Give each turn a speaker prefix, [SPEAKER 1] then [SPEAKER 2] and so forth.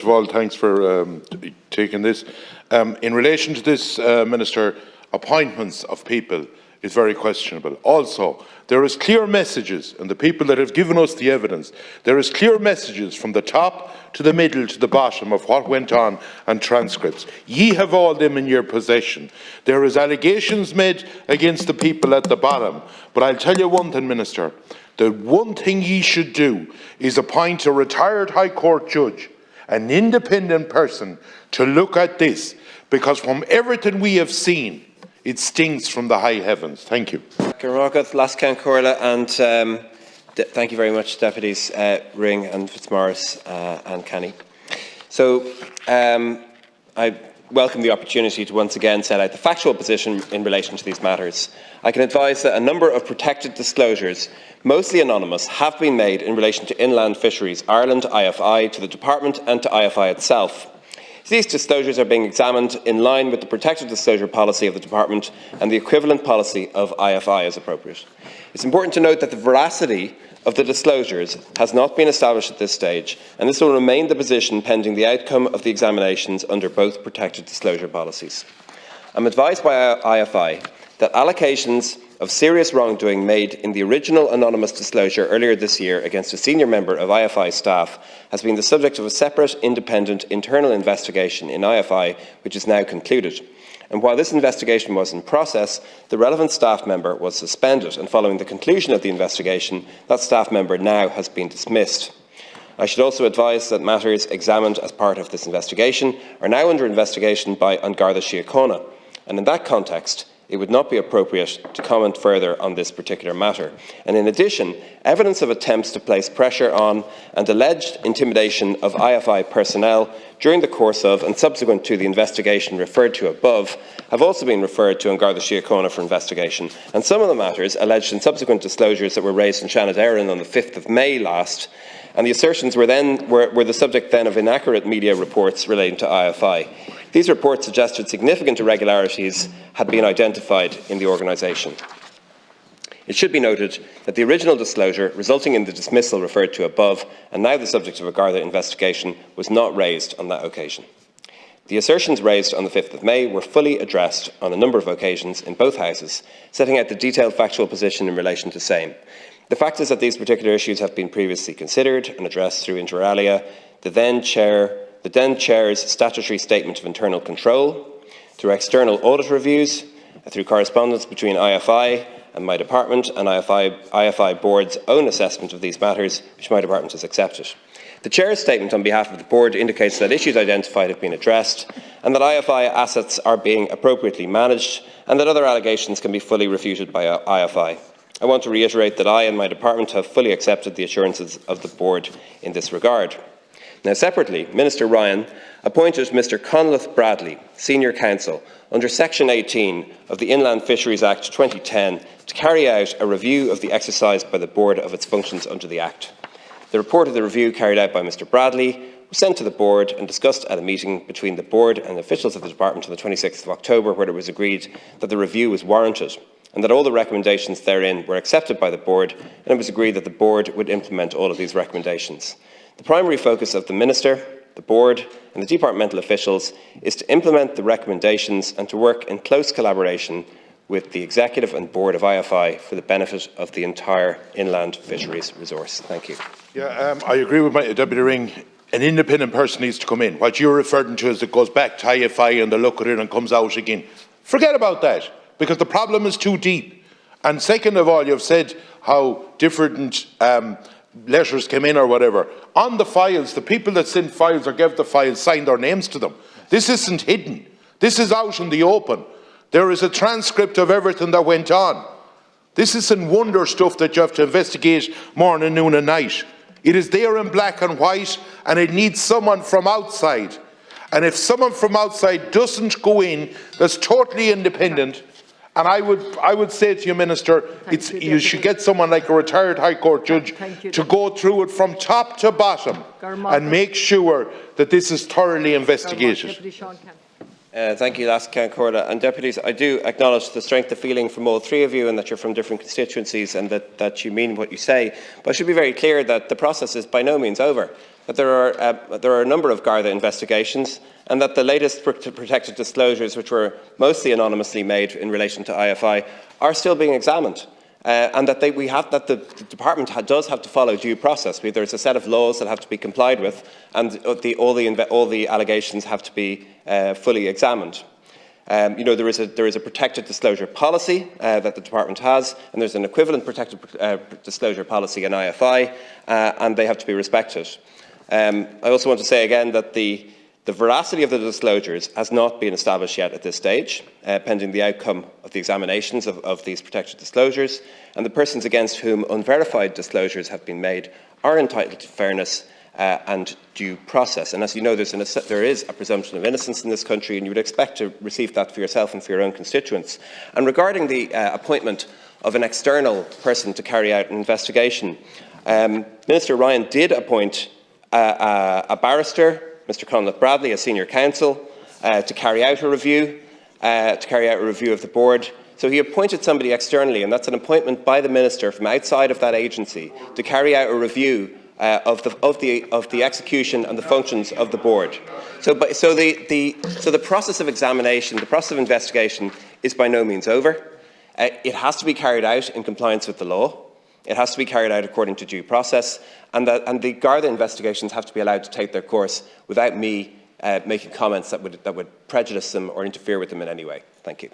[SPEAKER 1] First of all, thanks for taking this. In relation to this, Minister, appointments of people is very questionable. Also, there is clear messages, and the people that have given us the evidence, there is clear messages from the top to the middle to the bottom of what went on and transcripts. Ye have all them in your possession. There is allegations made against the people at the bottom. But I'll tell you one thing, Minister, the one thing ye should do is appoint a retired High Court judge, an independent person, to look at this, because from everything we have seen, it stings from the high heavens. Thank you.
[SPEAKER 2] And thank you very much, Deputies Ring and Fitzmaurice and Kenny. So I welcome the opportunity to once again set out the factual position in relation to these matters. I can advise that a number of protected disclosures, mostly anonymous, have been made in relation to Inland Fisheries Ireland, IFI, to the Department and to IFI itself. These disclosures are being examined in line with the protected disclosure policy of the Department and the equivalent policy of IFI as appropriate. It's important to note that the veracity of the disclosures has not been established at this stage, and this will remain the position pending the outcome of the examinations under both protected disclosure policies. I'm advised by IFI that allegations of serious wrongdoing made in the original anonymous disclosure earlier this year against a senior member of IFI staff has been the subject of a separate, independent internal investigation in IFI, which is now concluded. And while this investigation was in process, the relevant staff member was suspended, and following the conclusion of the investigation, that staff member now has been dismissed. I should also advise that matters examined as part of this investigation are now under investigation by An Garda Síochána, and in that context, it would not be appropriate to comment further on this particular matter. And in addition, evidence of attempts to place pressure on and alleged intimidation of IFI personnel during the course of and subsequent to the investigation referred to above have also been referred to An Garda Síochána for investigation. And some of the matters alleged in subsequent disclosures that were raised in Shannon Éireann on the 5th of May last, and the assertions were the subject then of inaccurate media reports relating to IFI. These reports suggested significant irregularities had been identified in the organisation. It should be noted that the original disclosure resulting in the dismissal referred to above, and now the subject of a Garda investigation, was not raised on that occasion. The assertions raised on the 5th of May were fully addressed on a number of occasions in both Houses, setting out the detailed factual position in relation to same. The fact is that these particular issues have been previously considered and addressed through inter alia, the then Chair's statutory statement of internal control, through external audit reviews, through correspondence between IFI and my department, and IFI Board's own assessment of these matters, which my department has accepted. The Chair's statement on behalf of the Board indicates that issues identified have been addressed, and that IFI assets are being appropriately managed, and that other allegations can be fully refuted by IFI. I want to reiterate that I and my department have fully accepted the assurances of the Board in this regard. Now, separately, Minister Ryan appointed Mr Conleth Bradley, Senior Counsel, under Section 18 of the Inland Fisheries Act 2010 to carry out a review of the exercise by the Board of its functions under the Act. The report of the review carried out by Mr Bradley was sent to the Board and discussed at a meeting between the Board and officials of the Department on the 26th of October, where it was agreed that the review was warranted and that all the recommendations therein were accepted by the Board, and it was agreed that the Board would implement all of these recommendations. The primary focus of the Minister, the Board and the departmental officials is to implement the recommendations and to work in close collaboration with the Executive and Board of IFI for the benefit of the entire inland fisheries resource. Thank you.
[SPEAKER 1] Yeah, I agree with my Deputy Ring. An independent person needs to come in. What you're referring to is it goes back to IFI and they look at it and comes out again. Forget about that, because the problem is too deep. And second of all, you've said how different letters came in or whatever. On the files, the people that sent files or gave the files signed their names to them. This isn't hidden. This is out in the open. There is a transcript of everything that went on. This isn't wonder stuff that you have to investigate morning, noon and night. It is there in black and white, and it needs someone from outside. And if someone from outside doesn't go in, that's totally independent. And I would say to you, Minister, you should get someone like a retired High Court judge to go through it from top to bottom and make sure that this is thoroughly investigated.
[SPEAKER 2] Thank you, Last Corda. And Deputies, I do acknowledge the strength of feeling from all three of you and that you're from different constituencies and that you mean what you say. But I should be very clear that the process is by no means over. that there are a number of Garda investigations, and that the latest protected disclosures, which were mostly anonymously made in relation to IFI, are still being examined. And that the department does have to follow due process. There's a set of laws that have to be complied with, and all the allegations have to be fully examined. There is a protected disclosure policy that the department has, and there's an equivalent protected disclosure policy in IFI, and they have to be respected. I also want to say again that the veracity of the disclosures has not been established yet at this stage, pending the outcome of the examinations of these protected disclosures, and the persons against whom unverified disclosures have been made are entitled to fairness and due process. And as you know, there is a presumption of innocence in this country, and you would expect to receive that for yourself and for your own constituents. And regarding the appointment of an external person to carry out an investigation, Minister Ryan did appoint a barrister, Mr Conleth Bradley, as senior counsel, to carry out a review, of the board. So he appointed somebody externally, and that's an appointment by the minister from outside of that agency to carry out a review of the execution and the functions of the board. So the process of examination, the process of investigation, is by no means over. It has to be carried out in compliance with the law. It has to be carried out according to due process, and the Garda investigations have to be allowed to take their course without me making comments that would prejudice them or interfere with them in any way. Thank you.